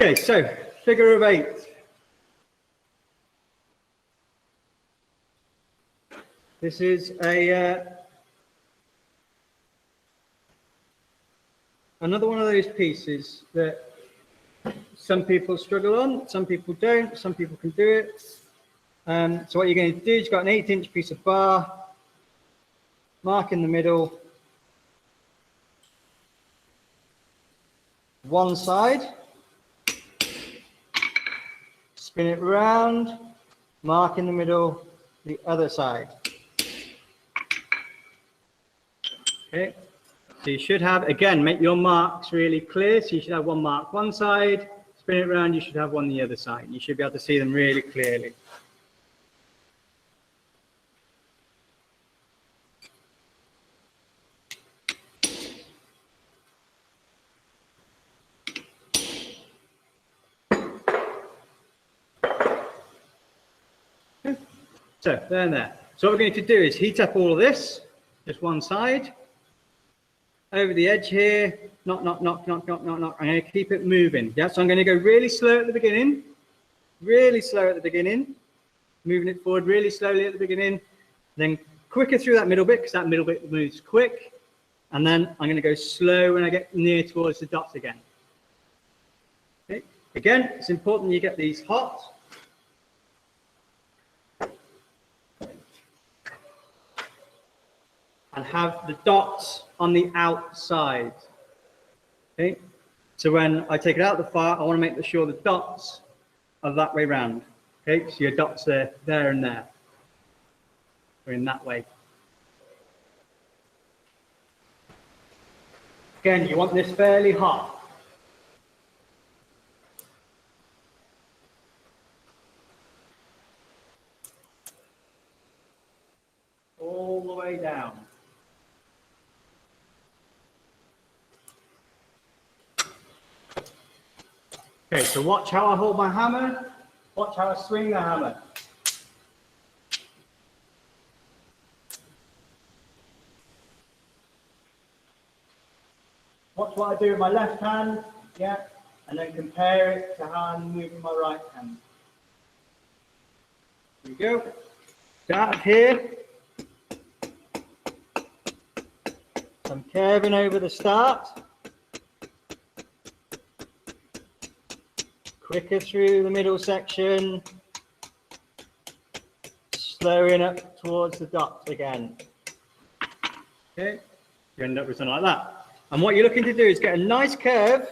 Okay, so figure of 8. This is another one of those pieces that some people struggle on, some people don't, some people can do it. So what you're going to do is you've got an 1/8" piece of bar, mark in the middle, one side, spin it round, mark in the middle, the other side. Okay, so you should have, again, make your marks really clear. So you should have one mark one side, spin it around, you should have one the other side. You should be able to see them really clearly. So there and there. So what we're going to do is heat up all of this, just one side, over the edge here, knock, knock, knock, knock, knock, knock, knock. I'm going to keep it moving. Yeah, so I'm going to go really slow at the beginning, really slow at the beginning, moving it forward really slowly at the beginning, then quicker through that middle bit because that middle bit moves quick, and then I'm going to go slow when I get near towards the dots again. Okay. Again, it's important you get these hot. And have the dots on the outside. Okay, so when I take it out of the fire, I want to make sure the dots are that way round. Okay, so your dots are there and there. Or in that way. Again, you want this fairly hot. All the way down. Okay, so watch how I hold my hammer, watch how I swing the hammer. Watch what I do with my left hand, yeah, and then compare it to how I'm moving my right hand. Here we go. Start here. I'm curving over the start. Quicker through the middle section, slowing up towards the dots again. Okay, you end up with something like that. And what you're looking to do is get a nice curve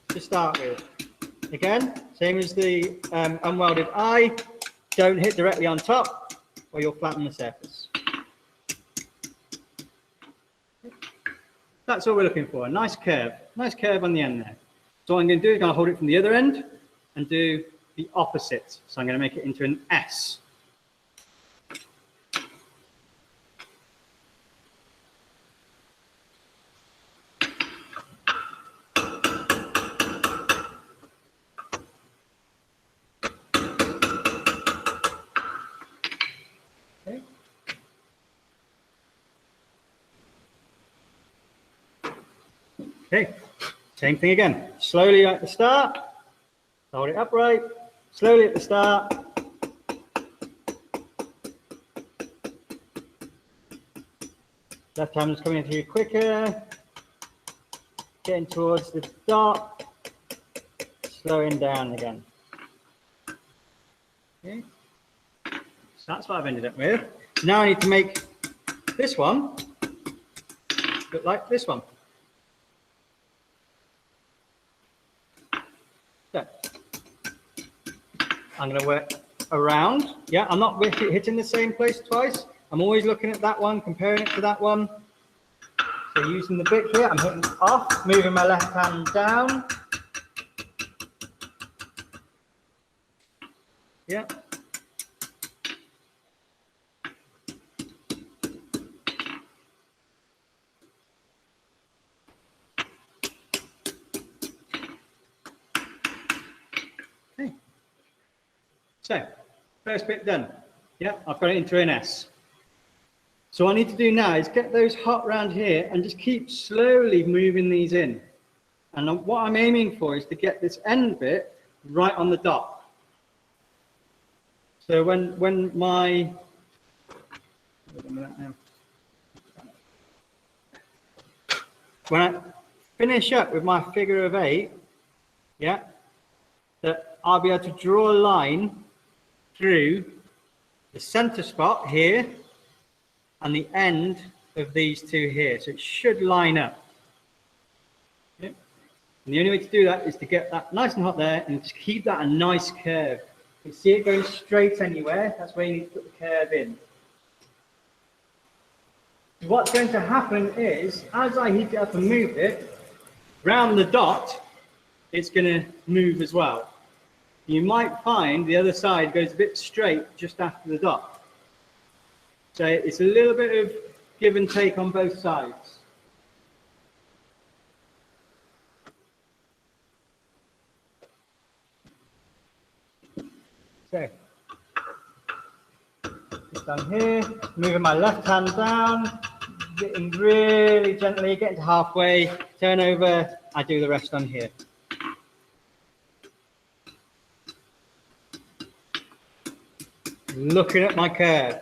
to start with. Again, same as the unwelded eye, don't hit directly on top or you'll flatten the surface. That's what we're looking for, a nice curve on the end there. So what I'm going to do is I'm going to hold it from the other end and do the opposite. So I'm going to make it into an S. Okay. Okay, same thing again. Slowly at the start, hold it upright, slowly at the start. Left hand is coming through quicker, getting towards the dot, slowing down again. Okay, so that's what I've ended up with. Now I need to make this one look like this one. So I'm going to work around. Yeah, I'm not hitting the same place twice. I'm always looking at that one, comparing it to that one. So using the bit here, I'm hitting off, moving my left hand down. Yeah. Okay. So, first bit done. Yeah, I've got it into an S. So what I need to do now is get those hot round here and just keep slowly moving these in. And what I'm aiming for is to get this end bit right on the dot. So when my, when I finish up with my figure of 8, yeah, that I'll be able to draw a line through the center spot here and the end of these two here. So it should line up. Yeah. And the only way to do that is to get that nice and hot there and just keep that a nice curve. You see it going straight anywhere, that's where you need to put the curve in. What's going to happen is, as I heat it up and move it, round the dot, it's going to move as well. You might find the other side goes a bit straight just after the dot. So it's a little bit of give and take on both sides. So, just down here, moving my left hand down, getting really gently, getting to halfway, turn over, I do the rest on here. Looking at my curve.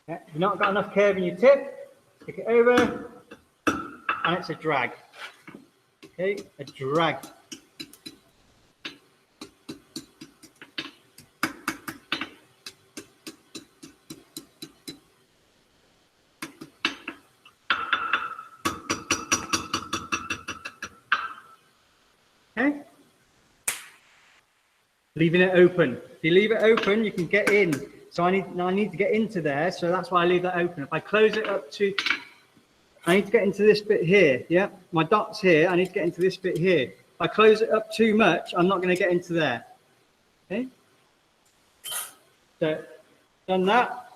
Yeah, if you've not got enough curve in your tip, stick it over, and it's a drag. Okay, a drag. Okay. Leaving it open. If you leave it open, you can get in. So I need to get into there, so that's why I leave that open. If I close it up to, I need to get into this bit here, yeah? My dot's here, I need to get into this bit here. If I close it up too much, I'm not going to get into there. Okay? So, done that.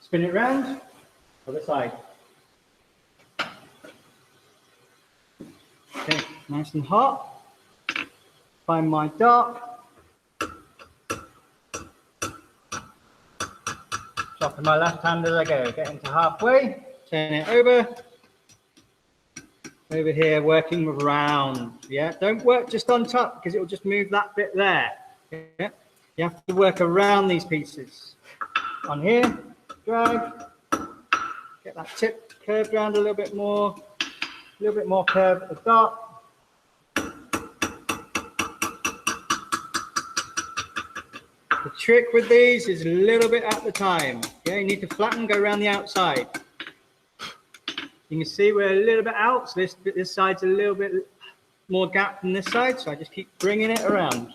Spin it round, other side. Okay, nice and hot. Find my dot. Drop in my left hand as I go. Get into halfway. Turn it over. Over here, working round. Yeah, don't work just on top because it will just move that bit there. Yeah, you have to work around these pieces. On here, drag. Get that tip curved around a little bit more curve at the dot. The trick with these is a little bit at the time. Yeah, you need to flatten, go around the outside. You can see we're a little bit out, so this side's a little bit more gap than this side, so I just keep bringing it around.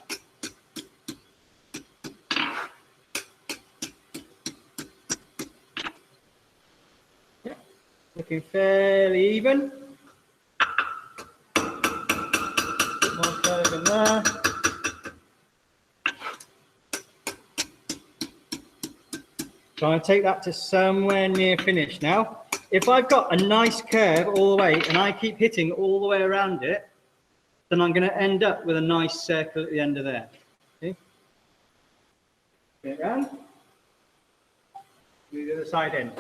Yeah, looking fairly even. Bit more curve in there. So I'm going to take that to somewhere near finish now. If I've got a nice curve all the way and I keep hitting all the way around it, then I'm going to end up with a nice circle at the end of there. Okay? Get it round. Move the other side in.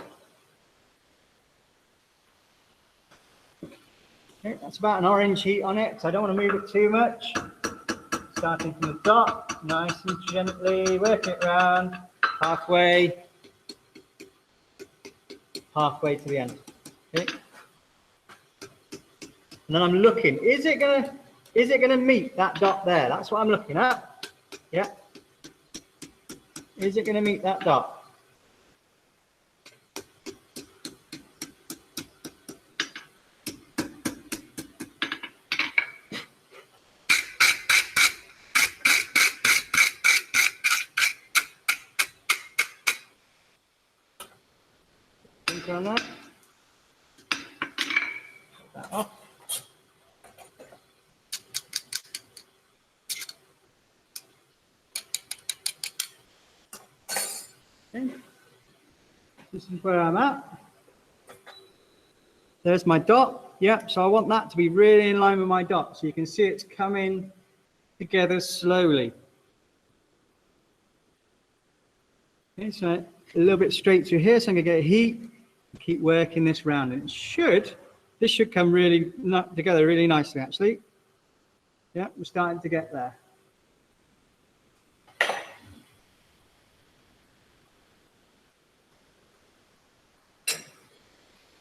Okay, that's about an orange heat on it, so I don't want to move it too much. Starting from the dot, nice and gently, working it round, halfway. Halfway to the end. Okay. And then I'm looking, is it gonna meet that dot there? That's what I'm looking at. Yeah. Is it gonna meet that dot? On that. That off. Okay. This is where I'm at. There's my dot. Yeah, so I want that to be really in line with my dot. So you can see it's coming together slowly. Okay, so a little bit straight through here, so I'm going to get heat, keep working this round, and this should come really together really nicely, actually. Yeah, we're starting to get there.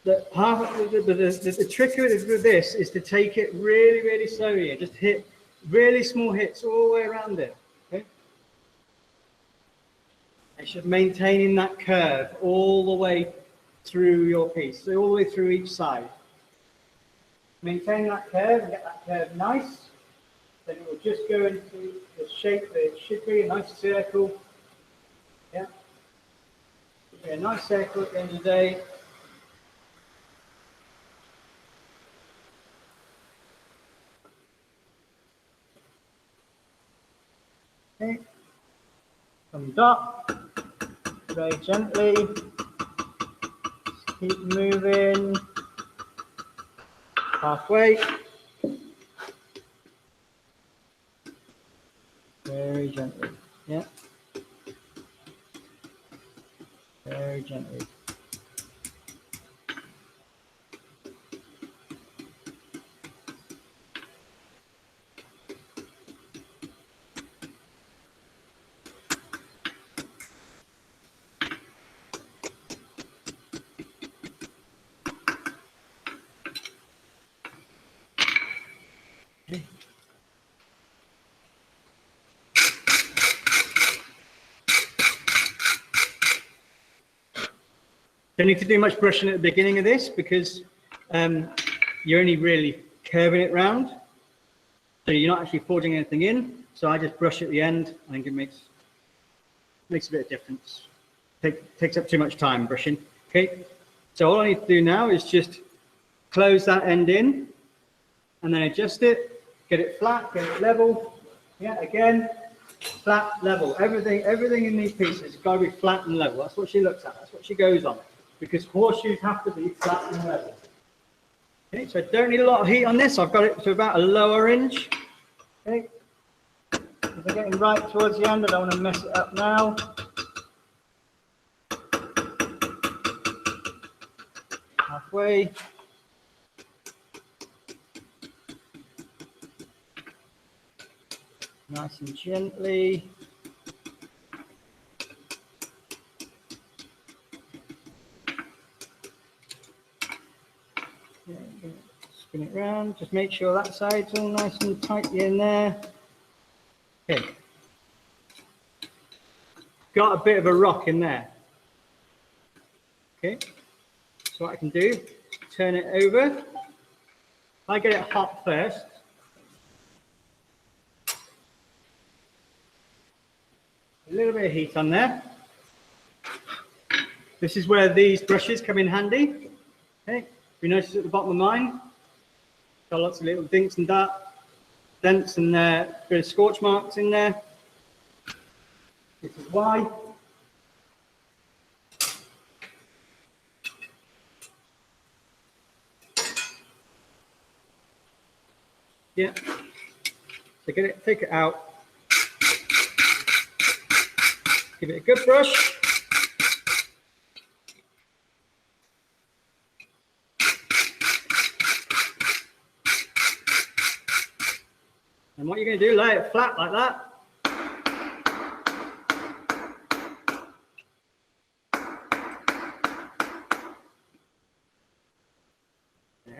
The trick with this is to take it really, really slowly and just hit really small hits all the way around it. Okay? It's just maintaining that curve all the way through your piece, so all the way through each side. Maintain that curve and get that curve nice. Then it will just go into the shape that it should be, a nice circle. Yeah. It'll be a nice circle at the end of the day. Okay. Thumbs up, very gently, keep moving, halfway, very gently, yeah, very gently. Don't need to do much brushing at the beginning of this because you're only really curving it round. So you're not actually forging anything in. So I just brush at the end. I think it makes a bit of difference. Takes up too much time brushing. Okay. So all I need to do now is just close that end in and then adjust it, get it flat, get it level. Yeah, again, flat, level. Everything in these pieces has got to be flat and level. That's what she looks at. That's what she goes on. Because horseshoes have to be flat and level. Okay, so I don't need a lot of heat on this. I've got it to about a lower inch. Okay, if I'm getting right towards the end, I don't want to mess it up now. Halfway. Nice and gently. Spin it round, just make sure that side's all nice and tightly in there. Okay. Got a bit of a rock in there. Okay. So what I can do, turn it over. I get it hot first. A little bit of heat on there. This is where these brushes come in handy. Okay. You notice at the bottom of mine, got lots of little dinks and dents and a bit of scorch marks in there. This is why. Yeah. So get it, take it out. Give it a good brush. And what you're going to do, lay it flat like that.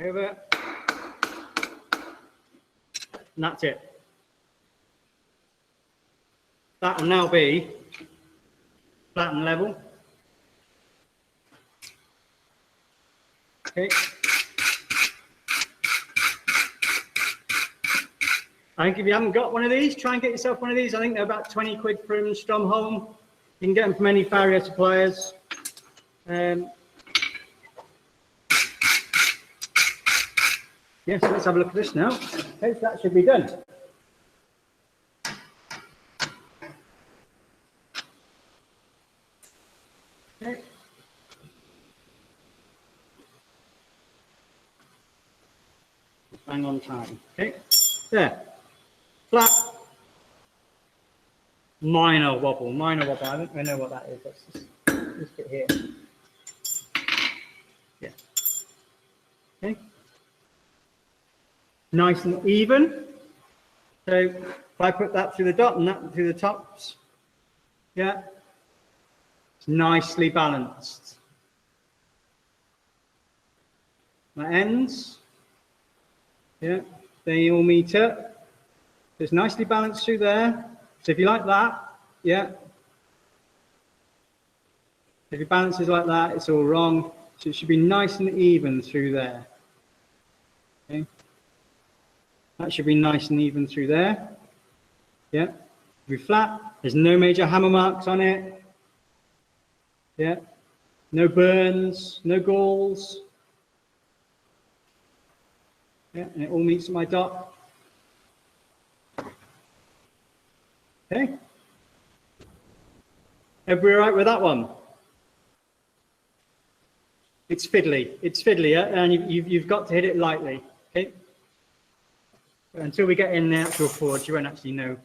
Over. And that's it. That will now be flat and level. Okay. I think if you haven't got one of these, try and get yourself one of these. I think they're about 20 quid from Stromholm. You can get them from any farrier suppliers. Yes, let's have a look at this now. Okay, so that should be done. Okay. Bang on time. Okay, there. Flat, minor wobble. I don't know what that is. Let's just get here. Yeah. Okay. Nice and even. So if I put that through the dot and that through the tops, yeah, it's nicely balanced. That ends, yeah, they all meet up. So it's nicely balanced through there. So if you like that, yeah. If your balance is like that, it's all wrong. So it should be nice and even through there. Okay. That should be nice and even through there. Yeah. Be flat. There's no major hammer marks on it. Yeah. No burns, no galls. Yeah, and it all meets my dot. Okay. Everybody all right with that one? It's fiddly. It's fiddly, yeah? And you've got to hit it lightly. Okay. Until we get in the actual chords, you won't actually know